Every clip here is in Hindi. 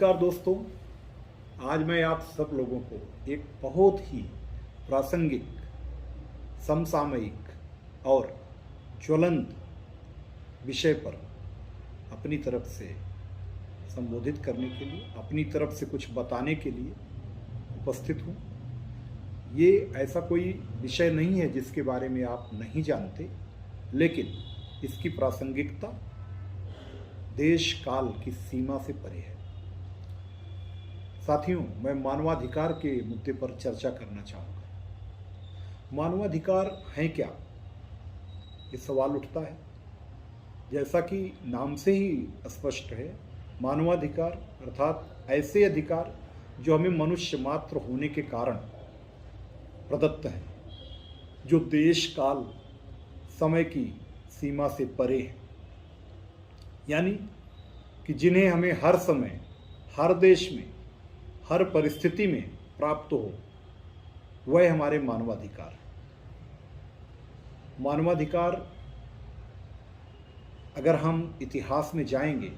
नमस्कार दोस्तों। आज मैं आप सब लोगों को एक बहुत ही प्रासंगिक, समसामयिक और ज्वलंत विषय पर अपनी तरफ से संबोधित करने के लिए, अपनी तरफ से कुछ बताने के लिए उपस्थित हूँ। ये ऐसा कोई विषय नहीं है जिसके बारे में आप नहीं जानते, लेकिन इसकी प्रासंगिकता देश काल की सीमा से परे है। साथियों, मैं मानवाधिकार के मुद्दे पर चर्चा करना चाहूँगा। मानवाधिकार है क्या, ये सवाल उठता है। जैसा कि नाम से ही स्पष्ट है, मानवाधिकार अर्थात ऐसे अधिकार जो हमें मनुष्य मात्र होने के कारण प्रदत्त हैं, जो देश काल समय की सीमा से परे हैं, यानी कि जिन्हें हमें हर समय, हर देश में, हर परिस्थिति में प्राप्त हो, वह हमारे मानवाधिकार। मानवाधिकार अगर हम इतिहास में जाएंगे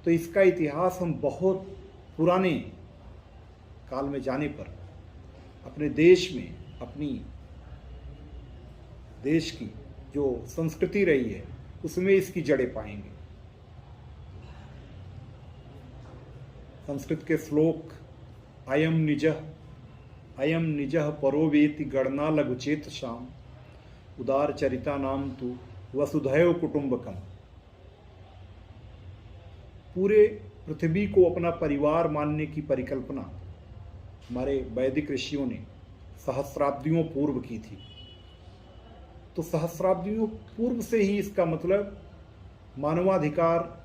तो इसका इतिहास हम बहुत पुराने काल में जाने पर अपने देश में, अपनी देश की जो संस्कृति रही है उसमें इसकी जड़ें पाएंगे। संस्कृत के श्लोक अयम निजः परो वेति गणना लघुचेत शाम उदार चरिता नाम तु वसुधैव कुटुंबकम। पूरे पृथ्वी को अपना परिवार मानने की परिकल्पना हमारे वैदिक ऋषियों ने सहस्राब्दियों पूर्व की थी। तो सहस्राब्दियों पूर्व से ही इसका मतलब मानवाधिकार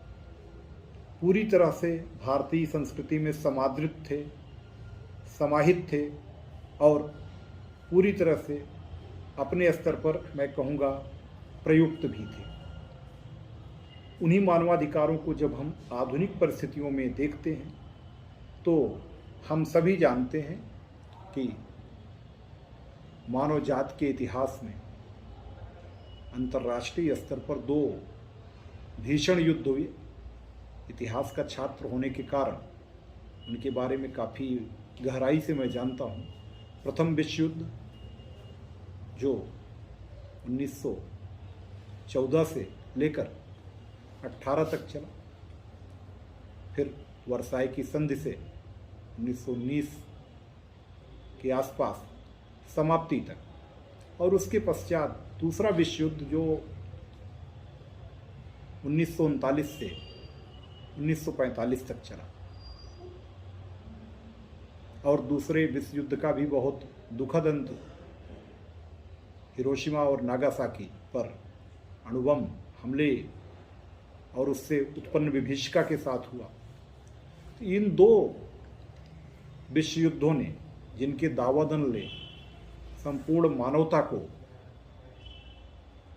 पूरी तरह से भारतीय संस्कृति में समादृत थे, समाहित थे और पूरी तरह से अपने स्तर पर मैं कहूँगा प्रयुक्त भी थे। उन्हीं मानवाधिकारों को जब हम आधुनिक परिस्थितियों में देखते हैं तो हम सभी जानते हैं कि मानव जाति के इतिहास में अंतर्राष्ट्रीय स्तर पर दो भीषण युद्ध हुए। इतिहास का छात्र होने के कारण उनके बारे में काफ़ी गहराई से मैं जानता हूँ। प्रथम विश्व युद्ध जो 1914 से लेकर 18 तक चला, फिर वर्साई की संधि से 1919 के आसपास समाप्ति तक, और उसके पश्चात दूसरा विश्व युद्ध जो 1939 से 1945 तक चला। और दूसरे विश्व युद्ध का भी बहुत दुखद अंत हिरोशिमा और नागासाकी पर अणुबम हमले और उससे उत्पन्न विभीषिका के साथ हुआ। इन दो विश्व युद्धों ने, जिनके दावानल ने संपूर्ण मानवता को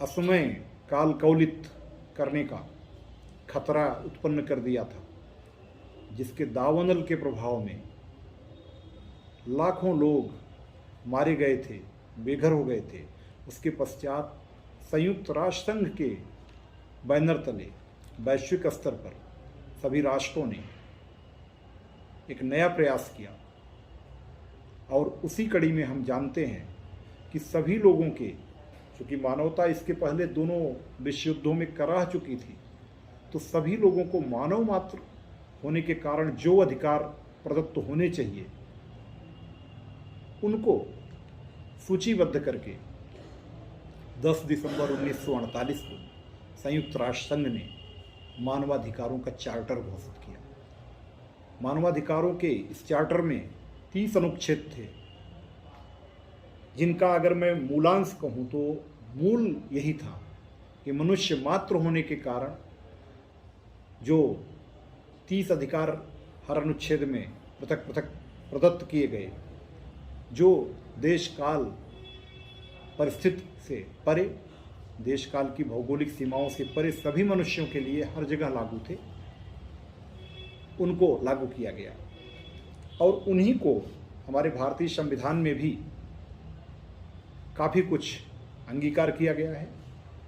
असमय काल कौलित करने का खतरा उत्पन्न कर दिया था, जिसके दावानल के प्रभाव में लाखों लोग मारे गए थे, बेघर हो गए थे। उसके पश्चात संयुक्त राष्ट्र संघ के बैनर तले वैश्विक स्तर पर सभी राष्ट्रों ने एक नया प्रयास किया, और उसी कड़ी में हम जानते हैं कि सभी लोगों के, चूँकि मानवता इसके पहले दोनों विश्व युद्धों में कराह चुकी थी, तो सभी लोगों को मानव मात्र होने के कारण जो अधिकार प्रदत्त होने चाहिए उनको सूचीबद्ध करके 10 दिसंबर 1948 को संयुक्त राष्ट्र संघ ने मानवाधिकारों का चार्टर घोषित किया। मानवाधिकारों के इस चार्टर में 30 अनुच्छेद थे, जिनका अगर मैं मूलांश कहूँ तो मूल यही था कि मनुष्य मात्र होने के कारण जो 30 अधिकार हर अनुच्छेद में पृथक पृथक प्रदत्त किए गए, जो देश काल परिस्थिति से परे, देश काल की भौगोलिक सीमाओं से परे सभी मनुष्यों के लिए हर जगह लागू थे, उनको लागू किया गया। और उन्हीं को हमारे भारतीय संविधान में भी काफ़ी कुछ अंगीकार किया गया है,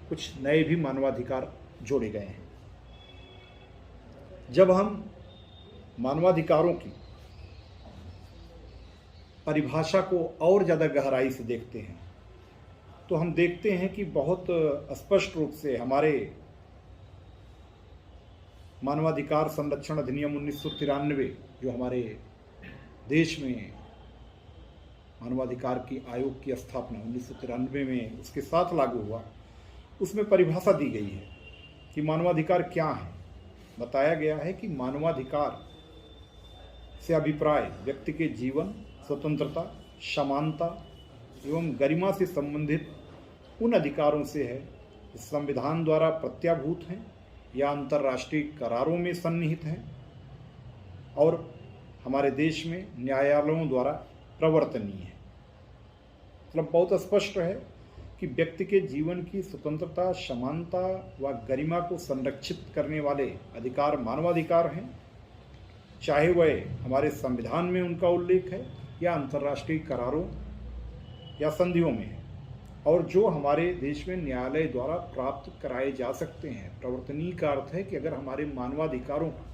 कुछ नए भी मानवाधिकार जोड़े गए हैं। जब हम मानवाधिकारों की परिभाषा को और ज़्यादा गहराई से देखते हैं तो हम देखते हैं कि बहुत स्पष्ट रूप से हमारे मानवाधिकार संरक्षण अधिनियम 1993 जो हमारे देश में मानवाधिकार की आयोग की स्थापना 1993 में उसके साथ लागू हुआ, उसमें परिभाषा दी गई है कि मानवाधिकार क्या है। बताया गया है कि मानवाधिकार से अभिप्राय व्यक्ति के जीवन, स्वतंत्रता, समानता एवं गरिमा से संबंधित उन अधिकारों से है जो संविधान द्वारा प्रत्याभूत हैं या अंतर्राष्ट्रीय करारों में सन्निहित हैं और हमारे देश में न्यायालयों द्वारा प्रवर्तनीय है। मतलब बहुत स्पष्ट है कि व्यक्ति के जीवन की स्वतंत्रता, समानता व गरिमा को संरक्षित करने वाले अधिकार मानवाधिकार हैं, चाहे वह हमारे संविधान में उनका उल्लेख है या अंतर्राष्ट्रीय करारों या संधियों में है, और जो हमारे देश में न्यायालय द्वारा प्राप्त कराए जा सकते हैं। प्रवर्तनीय का अर्थ है कि अगर हमारे मानवाधिकारों का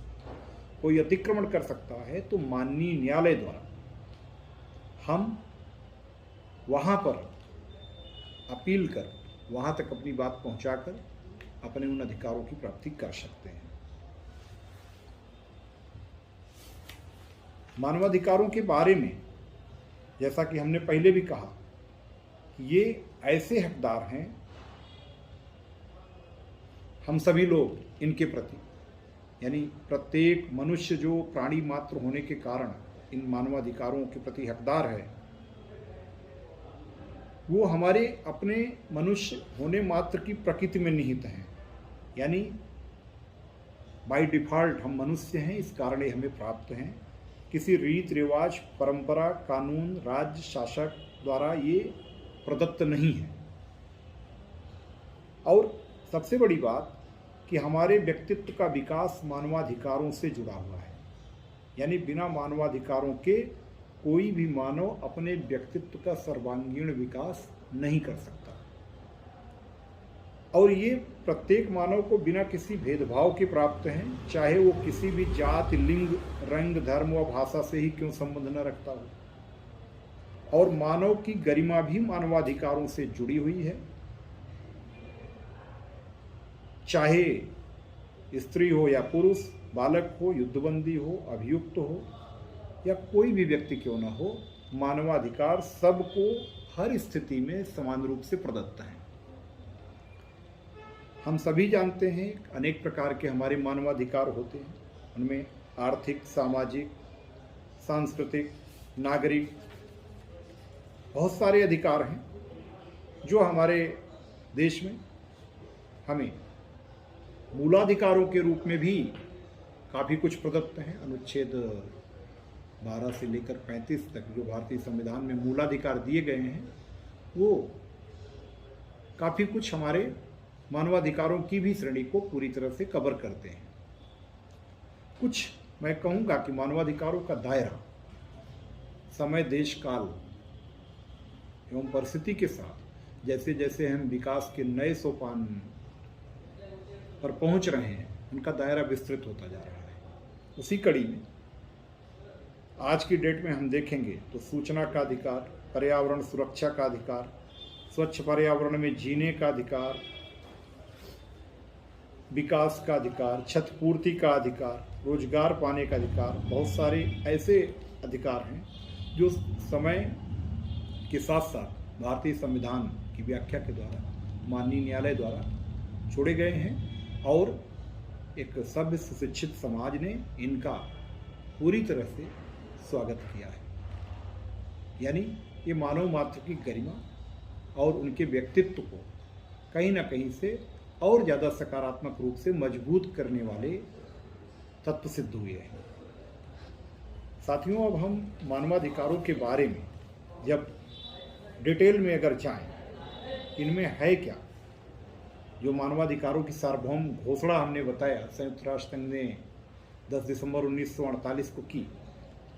कोई अतिक्रमण कर सकता है तो माननीय न्यायालय द्वारा हम वहाँ पर अपील कर वहाँ तक अपनी बात पहुँचाकर अपने उन अधिकारों की प्राप्ति कर सकते हैं। मानवाधिकारों के बारे में जैसा कि हमने पहले भी कहा कि ये ऐसे हकदार हैं, हम सभी लोग इनके प्रति, यानी प्रत्येक मनुष्य जो प्राणी मात्र होने के कारण इन मानवाधिकारों के प्रति हकदार है, वो हमारे अपने मनुष्य होने मात्र की प्रकृति में निहित हैं। यानी बाय डिफ़ॉल्ट हम मनुष्य हैं, इस कारण ये हमें प्राप्त हैं। किसी रीत रिवाज, परंपरा, कानून, राज्य शासक द्वारा ये प्रदत्त नहीं है। और सबसे बड़ी बात कि हमारे व्यक्तित्व का विकास मानवाधिकारों से जुड़ा हुआ है। यानी बिना मानवाधिकारों के कोई भी मानव अपने व्यक्तित्व का सर्वांगीण विकास नहीं कर सकता, और ये प्रत्येक मानव को बिना किसी भेदभाव के प्राप्त हैं, चाहे वो किसी भी जाति, लिंग, रंग, धर्म व भाषा से ही क्यों संबंध न रखता हो। और मानव की गरिमा भी मानवाधिकारों से जुड़ी हुई है, चाहे स्त्री हो या पुरुष, बालक हो, युद्धबंदी हो, अभियुक्त हो या कोई भी व्यक्ति क्यों न हो, मानवाधिकार सबको हर स्थिति में समान रूप से प्रदत्त हैं। हम सभी जानते हैं अनेक प्रकार के हमारे मानवाधिकार होते हैं। उनमें आर्थिक, सामाजिक, सांस्कृतिक, नागरिक बहुत सारे अधिकार हैं जो हमारे देश में हमें मूलाधिकारों के रूप में भी काफ़ी कुछ प्रदत्त हैं। अनुच्छेद 12 से लेकर 35 तक जो भारतीय संविधान में मूलाधिकार दिए गए हैं, वो काफ़ी कुछ हमारे मानवाधिकारों की भी श्रेणी को पूरी तरह से कवर करते हैं। कुछ मैं कहूँगा कि मानवाधिकारों का दायरा समय, देश, काल एवं परिस्थिति के साथ जैसे जैसे हम विकास के नए सोपान पर पहुँच रहे हैं, उनका दायरा विस्तृत होता जा रहा है। उसी कड़ी में आज की डेट में हम देखेंगे तो सूचना का अधिकार, पर्यावरण सुरक्षा का अधिकार, स्वच्छ पर्यावरण में जीने का अधिकार, विकास का अधिकार, क्षतिपूर्ति का अधिकार, रोजगार पाने का अधिकार, बहुत सारे ऐसे अधिकार हैं जो समय के साथ साथ भारतीय संविधान की व्याख्या के द्वारा माननीय न्यायालय द्वारा छोड़े गए हैं, और एक सभ्य सुशिक्षित समाज ने इनका पूरी तरह से स्वागत किया है। यानी ये मानव मात्र की गरिमा और उनके व्यक्तित्व को कहीं ना कहीं से और ज़्यादा सकारात्मक रूप से मजबूत करने वाले तत्व सिद्ध हुए हैं। साथियों, अब हम मानवाधिकारों के बारे में जब डिटेल में अगर जाएं, इनमें है क्या, जो मानवाधिकारों की सार्वभौम घोषणा हमने बताया संयुक्त राष्ट्र संघ ने 10 दिसंबर 1948 को की,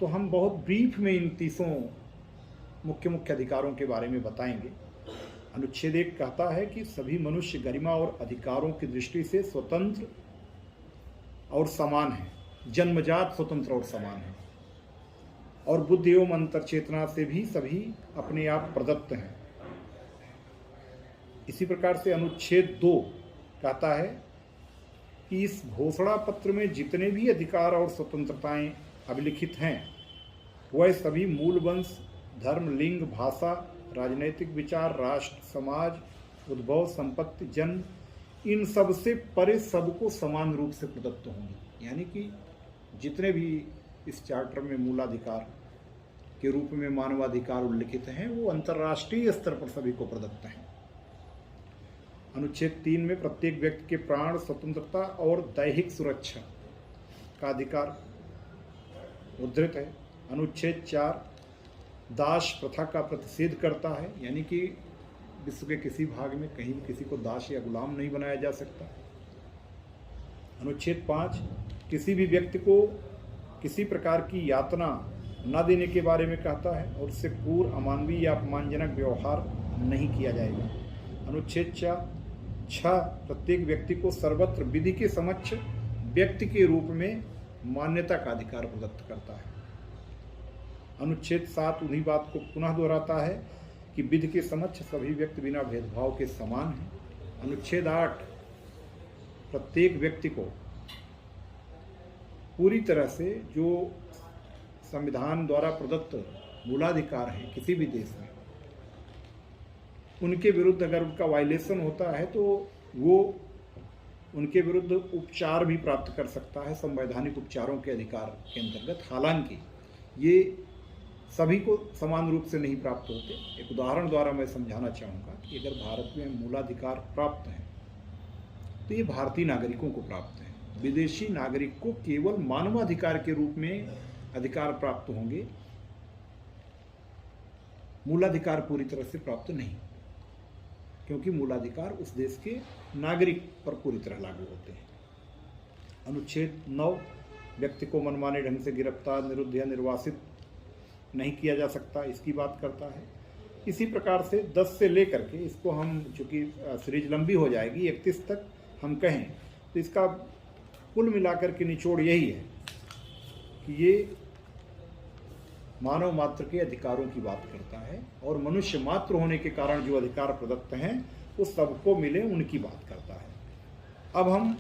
तो हम बहुत ब्रीफ में इन 30 मुख्य अधिकारों के बारे में बताएंगे। अनुच्छेद 1 कहता है कि सभी मनुष्य गरिमा और अधिकारों की दृष्टि से स्वतंत्र और समान हैं। जन्मजात स्वतंत्र और समान हैं और बुद्धि एवं अंतर चेतना से भी सभी अपने आप प्रदत्त हैं। इसी प्रकार से अनुच्छेद 2 कहता है कि इस घोषणा पत्र में जितने भी अधिकार और स्वतंत्रताएं अभिलिखित हैं वह सभी मूल वंश, धर्म, लिंग, भाषा, राजनैतिक विचार, राष्ट्र, समाज, उद्भव, संपत्ति, जन्म, इन सब से परे सबको समान रूप से प्रदत्त होंगी। यानी कि जितने भी इस चार्टर में मूलाधिकार के रूप में मानवाधिकार उल्लिखित हैं वो अंतर्राष्ट्रीय स्तर पर सभी को प्रदत्त हैं। अनुच्छेद 3 में प्रत्येक व्यक्ति के प्राण, स्वतंत्रता और दैहिक सुरक्षा का अधिकार उद्धृत है। अनुच्छेद 4 दास प्रथा का प्रतिषेध करता है, यानी कि विश्व के किसी भाग में कहीं भी किसी को दास या गुलाम नहीं बनाया जा सकता। अनुच्छेद 5 किसी भी व्यक्ति को किसी प्रकार की यातना न देने के बारे में कहता है और उससे क्रूर, अमानवीय या अपमानजनक व्यवहार नहीं किया जाएगा। अनुच्छेद 6 प्रत्येक व्यक्ति को सर्वत्र विधि के समक्ष व्यक्ति के रूप में मान्यता का अधिकार प्रदत्त करता है। अनुच्छेद 7 उन्हीं बात को पुनः दोहराता है कि विधि के समक्ष सभी व्यक्ति बिना भेदभाव के समान हैं। अनुच्छेद 8 प्रत्येक व्यक्ति को पूरी तरह से जो संविधान द्वारा प्रदत्त मूलाधिकार है किसी भी देश में, उनके विरुद्ध अगर उनका वायलेशन होता है तो वो उनके विरुद्ध उपचार भी प्राप्त कर सकता है, संवैधानिक उपचारों के अधिकार के अंतर्गत। हालांकि ये सभी को समान रूप से नहीं प्राप्त होते। एक उदाहरण द्वारा मैं समझाना चाहूँगा कि अगर भारत में मूलाधिकार प्राप्त हैं तो ये भारतीय नागरिकों को प्राप्त हैं। विदेशी नागरिक को केवल मानवाधिकार के रूप में अधिकार प्राप्त होंगे, मूलाधिकार पूरी तरह से प्राप्त नहीं, क्योंकि मूलाधिकार उस देश के नागरिक पर पूरी तरह लागू होते हैं। अनुच्छेद 9 व्यक्ति को मनमाने ढंग से गिरफ्तार, निरुद्ध या निर्वासित नहीं किया जा सकता, इसकी बात करता है। इसी प्रकार से 10 से लेकर के इसको हम, चूँकि सीरीज लंबी हो जाएगी, 31 तक हम कहें तो इसका कुल मिलाकर के निचोड़ यही है कि ये मानव मात्र के अधिकारों की बात करता है और मनुष्य मात्र होने के कारण जो अधिकार प्रदत्त हैं वो सबको मिले उनकी बात करता है। अब हम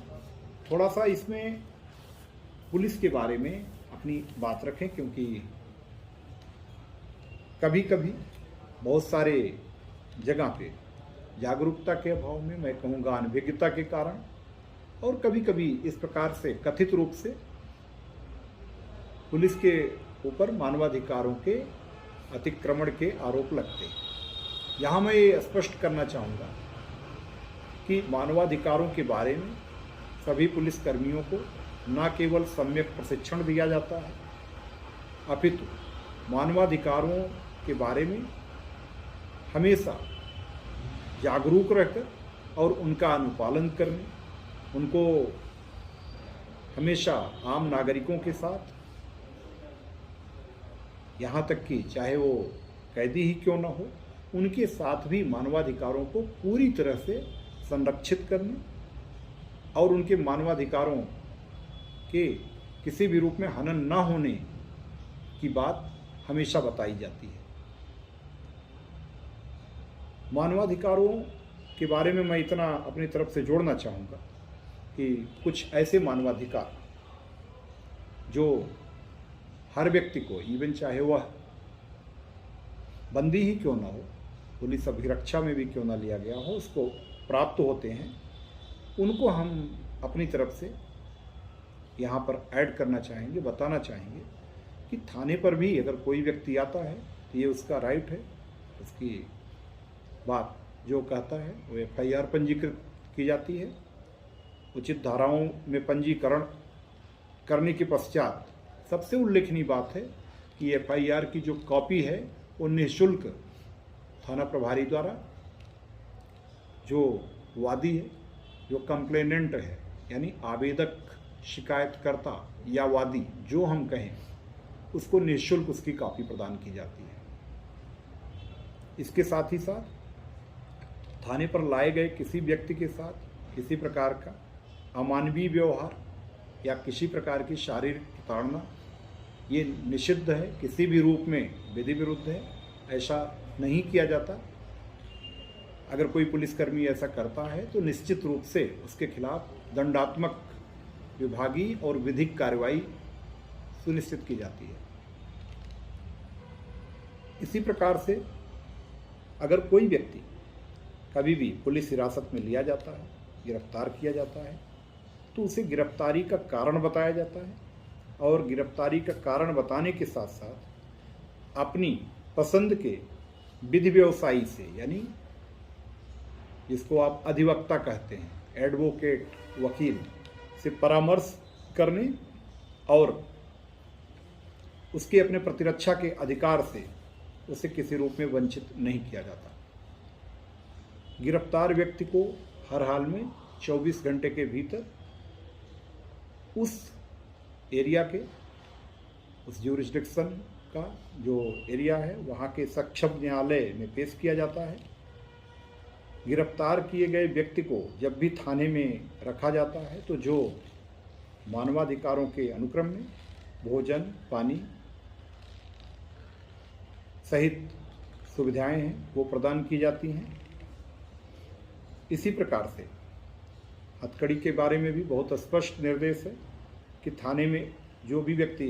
थोड़ा सा इसमें पुलिस के बारे में अपनी बात रखें, क्योंकि कभी कभी बहुत सारे जगह पे जागरूकता के अभाव में, मैं कहूँगा अनभिज्ञता के कारण, और कभी कभी इस प्रकार से कथित रूप से पुलिस के ऊपर मानवाधिकारों के अतिक्रमण के आरोप लगते हैं। यहाँ मैं ये स्पष्ट करना चाहूँगा कि मानवाधिकारों के बारे में सभी पुलिसकर्मियों को न केवल सम्यक प्रशिक्षण दिया जाता है, अपितु मानवाधिकारों के बारे में हमेशा जागरूक रहकर और उनका अनुपालन करने, उनको हमेशा आम नागरिकों के साथ, यहाँ तक कि चाहे वो कैदी ही क्यों ना हो, उनके साथ भी मानवाधिकारों को पूरी तरह से संरक्षित करने और उनके मानवाधिकारों के किसी भी रूप में हनन न होने की बात हमेशा बताई जाती है। मानवाधिकारों के बारे में मैं इतना अपनी तरफ से जोड़ना चाहूँगा कि कुछ ऐसे मानवाधिकार जो हर व्यक्ति को, इवन चाहे वह बंदी ही क्यों ना हो, पुलिस अभिरक्षा में भी क्यों ना लिया गया हो, उसको प्राप्त होते हैं, उनको हम अपनी तरफ से यहाँ पर ऐड करना चाहेंगे, बताना चाहेंगे कि थाने पर भी अगर कोई व्यक्ति आता है तो ये उसका राइट है, उसकी बात जो कहता है वो FIR पंजीकृत की जाती है। उचित धाराओं में पंजीकरण करने के पश्चात सबसे उल्लेखनीय बात है कि FIR की जो कॉपी है वो निःशुल्क थाना प्रभारी द्वारा जो वादी है, जो कंप्लेनेंट है, यानी आवेदक, शिकायतकर्ता या वादी जो हम कहें, उसको निःशुल्क उसकी कॉपी प्रदान की जाती है। इसके साथ ही साथ थाने पर लाए गए किसी व्यक्ति के साथ किसी प्रकार का अमानवीय व्यवहार या किसी प्रकार की शारीरिक प्रताड़ना ये निषिद्ध है, किसी भी रूप में विधि विरुद्ध है, ऐसा नहीं किया जाता। अगर कोई पुलिसकर्मी ऐसा करता है तो निश्चित रूप से उसके खिलाफ दंडात्मक, विभागीय और विधिक कार्रवाई सुनिश्चित की जाती है। इसी प्रकार से अगर कोई व्यक्ति कभी भी पुलिस हिरासत में लिया जाता है, गिरफ्तार किया जाता है, तो उसे गिरफ्तारी का कारण बताया जाता है और गिरफ्तारी का कारण बताने के साथ साथ अपनी पसंद के विधि व्यवसायी से, यानी जिसको आप अधिवक्ता कहते हैं, एडवोकेट, वकील से परामर्श करने और उसके अपने प्रतिरक्षा के अधिकार से उसे किसी रूप में वंचित नहीं किया जाता। गिरफ्तार व्यक्ति को हर हाल में 24 घंटे के भीतर उस एरिया के, उस ज्यूरिसडिक्शन का जो एरिया है वहाँ के सक्षम न्यायालय में पेश किया जाता है। गिरफ्तार किए गए व्यक्ति को जब भी थाने में रखा जाता है तो जो मानवाधिकारों के अनुक्रम में भोजन, पानी सहित सुविधाएं हैं वो प्रदान की जाती हैं। इसी प्रकार से हथकड़ी के बारे में भी बहुत स्पष्ट निर्देश है कि थाने में जो भी व्यक्ति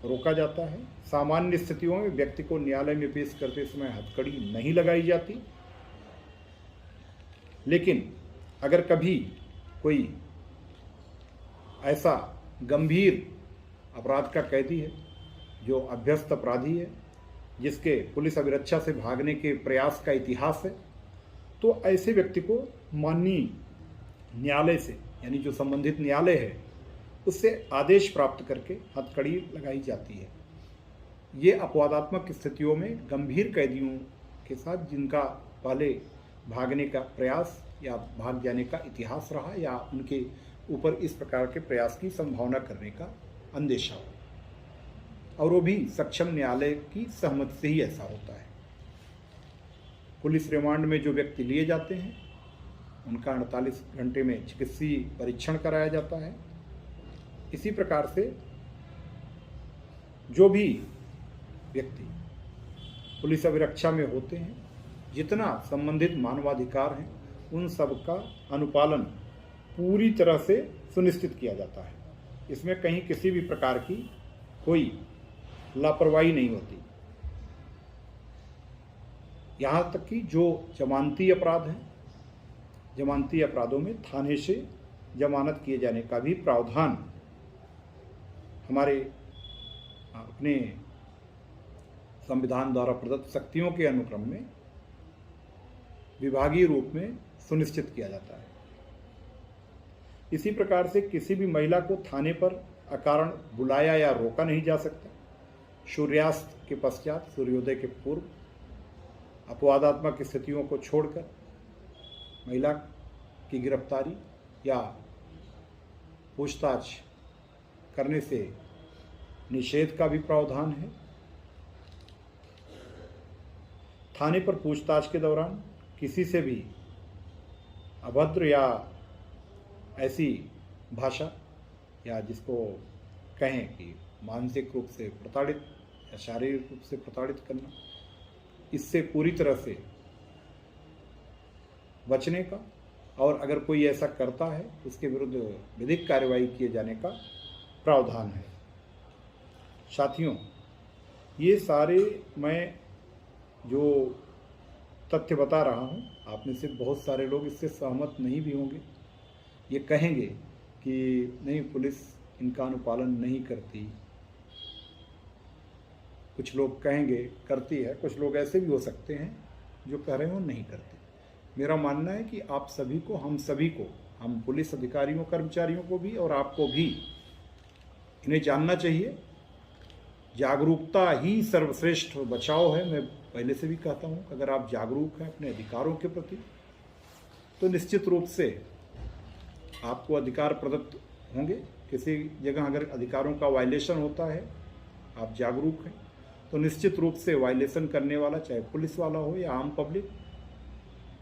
रोका जाता है, सामान्य स्थितियों में व्यक्ति को न्यायालय में पेश करते समय हथकड़ी नहीं लगाई जाती, लेकिन अगर कभी कोई ऐसा गंभीर अपराध का कैदी है जो अभ्यस्त अपराधी है, जिसके पुलिस अभिरक्षा से भागने के प्रयास का इतिहास है, तो ऐसे व्यक्ति को माननीय न्यायालय से, यानी जो संबंधित न्यायालय है, उससे आदेश प्राप्त करके हथकड़ी लगाई जाती है। ये अपवादात्मक स्थितियों में गंभीर कैदियों के साथ जिनका पहले भागने का प्रयास या भाग जाने का इतिहास रहा या उनके ऊपर इस प्रकार के प्रयास की संभावना करने का अंदेशा हो, और वो भी सक्षम न्यायालय की सहमति से ही ऐसा होता है। पुलिस रिमांड में जो व्यक्ति लिए जाते हैं उनका 48 घंटे में चिकित्सीय परीक्षण कराया जाता है। इसी प्रकार से जो भी व्यक्ति पुलिस अभिरक्षा में होते हैं, जितना संबंधित मानवाधिकार हैं, उन सब का अनुपालन पूरी तरह से सुनिश्चित किया जाता है। इसमें कहीं किसी भी प्रकार की कोई लापरवाही नहीं होती। यहाँ तक कि जो जमानती अपराध हैं, जमानती अपराधों में थाने से जमानत किए जाने का भी प्रावधान हमारे अपने संविधान द्वारा प्रदत्त शक्तियों के अनुक्रम में विभागीय रूप में सुनिश्चित किया जाता है। इसी प्रकार से किसी भी महिला को थाने पर अकारण बुलाया या रोका नहीं जा सकता। सूर्यास्त के पश्चात, सूर्योदय के पूर्व अपवादात्मक स्थितियों को छोड़कर महिला की गिरफ्तारी या पूछताछ करने से निषेध का भी प्रावधान है। थाने पर पूछताछ के दौरान किसी से भी अभद्र या ऐसी भाषा या जिसको कहें कि मानसिक रूप से प्रताड़ित या शारीरिक रूप से प्रताड़ित करना, इससे पूरी तरह से बचने का, और अगर कोई ऐसा करता है तो उसके विरुद्ध विधिक कार्रवाई किए जाने का प्रावधान है। साथियों, ये सारे मैं जो तथ्य बता रहा हूँ, आप में से बहुत सारे लोग इससे सहमत नहीं भी होंगे। ये कहेंगे कि नहीं, पुलिस इनका अनुपालन नहीं करती। कुछ लोग कहेंगे करती है, कुछ लोग ऐसे भी हो सकते हैं जो कह रहे हो नहीं करते। मेरा मानना है कि आप सभी को, हम सभी को, हम पुलिस अधिकारियों, कर्मचारियों को भी और आपको भी इन्हें जानना चाहिए। जागरूकता ही सर्वश्रेष्ठ बचाव है। मैं पहले से भी कहता हूँ, अगर आप जागरूक हैं अपने अधिकारों के प्रति तो निश्चित रूप से आपको अधिकार प्रदत्त होंगे। किसी जगह अगर अधिकारों का वायलेशन होता है, आप जागरूक हैं, तो निश्चित रूप से वायलेशन करने वाला, चाहे पुलिस वाला हो या आम पब्लिक,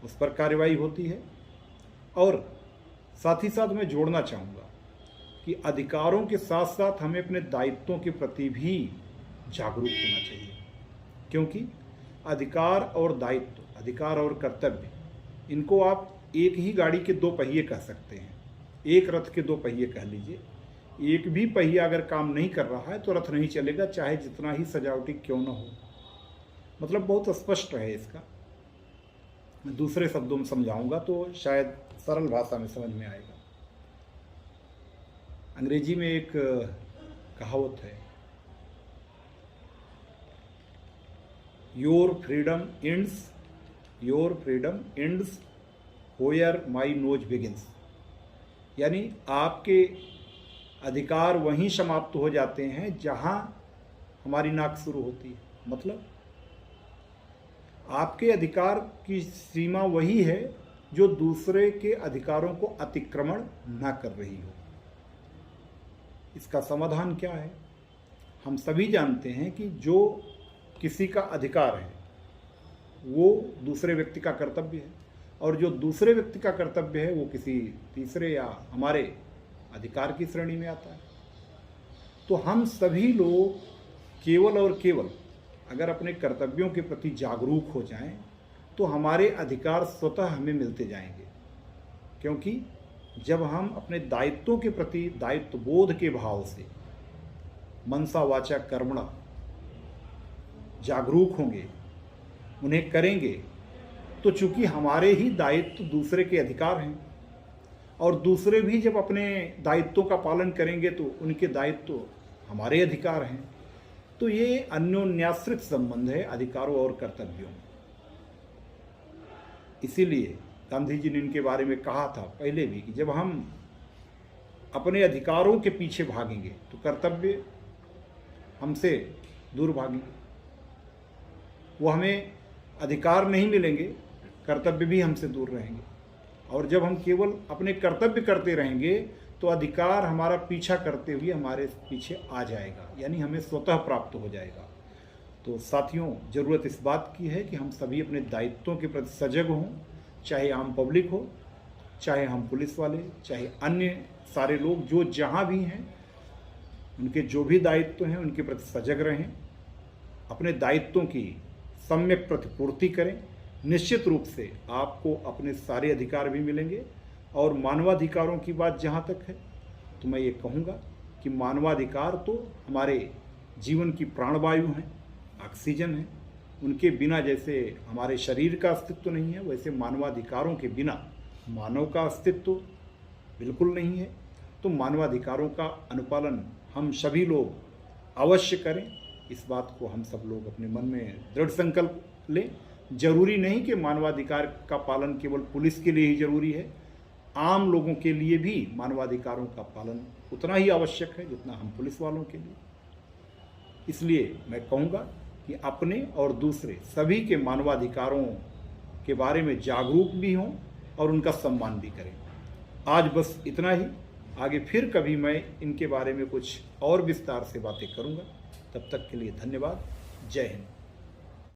उस पर कार्रवाई होती है। और साथ ही साथ मैं जोड़ना चाहूँगा कि अधिकारों के साथ साथ हमें अपने दायित्वों के प्रति भी जागरूक होना चाहिए, क्योंकि अधिकार और दायित्व, अधिकार और कर्तव्य, इनको आप एक ही गाड़ी के दो पहिए कह सकते हैं, एक रथ के दो पहिए कह लीजिए। एक भी पहिया अगर काम नहीं कर रहा है तो रथ नहीं चलेगा, चाहे जितना ही सजावटी क्यों न हो। मतलब बहुत स्पष्ट है इसका। मैं दूसरे शब्दों में समझाऊंगा तो शायद सरल भाषा में समझ में आएगा। अंग्रेजी में एक कहावत है, your freedom ends where my nose begins. यानी आपके अधिकार वहीं समाप्त हो जाते हैं जहां हमारी नाक शुरू होती है। मतलब आपके अधिकार की सीमा वही है जो दूसरे के अधिकारों को अतिक्रमण न कर रही हो। इसका समाधान क्या है? हम सभी जानते हैं कि जो किसी का अधिकार है वो दूसरे व्यक्ति का कर्तव्य है, और जो दूसरे व्यक्ति का कर्तव्य है वो किसी तीसरे या हमारे अधिकार की श्रेणी में आता है। तो हम सभी लोग केवल और केवल अगर अपने कर्तव्यों के प्रति जागरूक हो जाएं तो हमारे अधिकार स्वतः हमें मिलते जाएंगे, क्योंकि जब हम अपने दायित्वों के प्रति दायित्व बोध के भाव से मनसा वाचा कर्मणा जागरूक होंगे, उन्हें करेंगे, तो चूंकि हमारे ही दायित्व दूसरे के अधिकार हैं, और दूसरे भी जब अपने दायित्वों का पालन करेंगे तो उनके दायित्व हमारे अधिकार हैं। तो ये अन्योन्याश्रित संबंध है अधिकारों और कर्तव्यों में। इसीलिए गांधी जी ने इनके बारे में कहा था पहले भी कि जब हम अपने अधिकारों के पीछे भागेंगे तो कर्तव्य हमसे दूर भागेंगे। वो हमें अधिकार नहीं मिलेंगे, कर्तव्य भी हमसे दूर रहेंगे। और जब हम केवल अपने कर्तव्य करते रहेंगे तो अधिकार हमारा पीछा करते हुए हमारे पीछे आ जाएगा, यानी हमें स्वतः प्राप्त हो जाएगा। तो साथियों, ज़रूरत इस बात की है कि हम सभी अपने दायित्वों के प्रति सजग हों, चाहे आम पब्लिक हो, चाहे हम पुलिस वाले, चाहे अन्य सारे लोग जो जहाँ भी हैं, उनके जो भी दायित्व हैं उनके प्रति सजग रहें, अपने दायित्वों की सम्यक प्रतिपूर्ति करें। निश्चित रूप से आपको अपने सारे अधिकार भी मिलेंगे। और मानवाधिकारों की बात जहाँ तक है तो मैं ये कहूँगा कि मानवाधिकार तो हमारे जीवन की प्राणवायु हैं, ऑक्सीजन है। उनके बिना जैसे हमारे शरीर का अस्तित्व नहीं है, वैसे मानवाधिकारों के बिना मानव का अस्तित्व बिल्कुल नहीं है। तो मानवाधिकारों का अनुपालन हम सभी लोग अवश्य करें। इस बात को हम सब लोग अपने मन में दृढ़ संकल्प लें। जरूरी नहीं कि मानवाधिकार का पालन केवल पुलिस के लिए ही जरूरी है, आम लोगों के लिए भी मानवाधिकारों का पालन उतना ही आवश्यक है जितना हम पुलिस वालों के लिए। इसलिए मैं कहूँगा कि अपने और दूसरे सभी के मानवाधिकारों के बारे में जागरूक भी हों और उनका सम्मान भी करें। आज बस इतना ही। आगे फिर कभी मैं इनके बारे में कुछ और विस्तार से बातें करूँगा। तब तक के लिए धन्यवाद। जय हिंद।